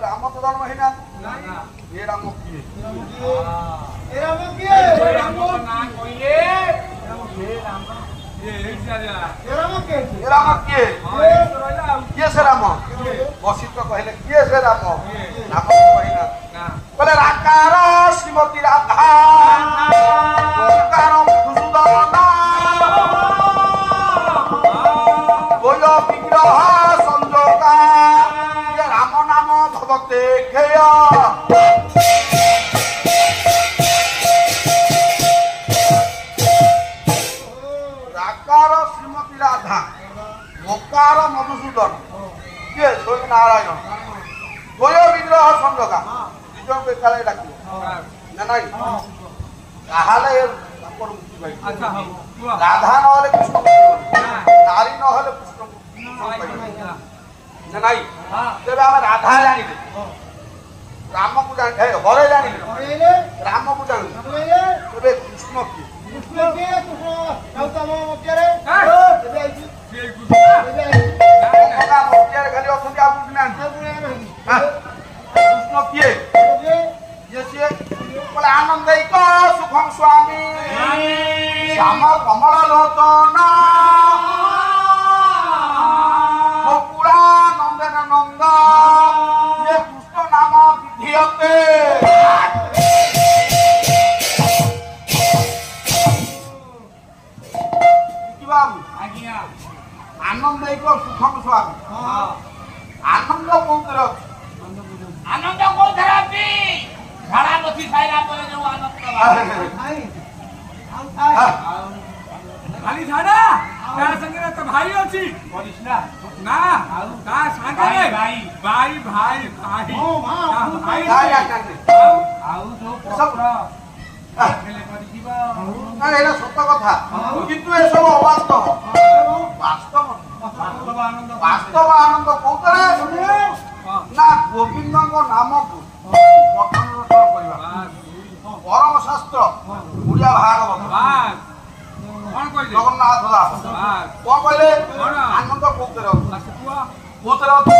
राम तो जन्म है ना ये राम किए ए राम किए राम को ना कोइले ये राम के ये राम किए किए से राम वशिष्ठ कहले किए से राम राम कहना बोले राकार श्रीमती राधा राकार मधुसूदन गोय विग्रह संजोगा ये राम नाम भवते खेय राकार श्रीमती राधा मोकार मधुसूदन किए स्वामी नारायण गोय विग्रह संजोगा निजन के काले डाकिले ना नहीं ताहाले अपन मुक्ति पाई अच्छा हो राधा न होले कृष्ण मुक्ति नारी न होले कृष्ण मुक्ति ना नहीं तेरे हम राधा जानिले राम को जान हरे जानिले राम को जान तेरे कृष्ण की कृष्ण के कृष्ण गौतम मुक्तिरे तेबे आइछि का मुक्तिरे खाली अछंती आ बुझना कृष्ण किए ये से बोले आनंदैक सुखम स्वामी श्याम कमल लोचन गोकुला नंदन नंद ये कृष्ण नाम विधियते आज्ञा आनंदैक सुखम स्वामी आनंद कौतरे आनंद को थेरापी झाड़ा बसी खाइला परे जो आनंद भाई आउ थाए खाली झाड़ा ता संगे तो भाई अछि परिसना ना ता संगे भाई भाई भाई भाई ओ मां भाई भाई आकाने आउ जो सब खेले परि जीवा ना एला सत्य कथा किंतु ए सब अवास्तव वास्तव वास्तव आनंद कौतरे ना गोविंद को नाम को पठन करबा परम शास्त्र पूजा भागवत बास कोन कहले जगन्नाथ दास बास कोन कहले कोन आनंद कौतरे बास कुआ कौतरे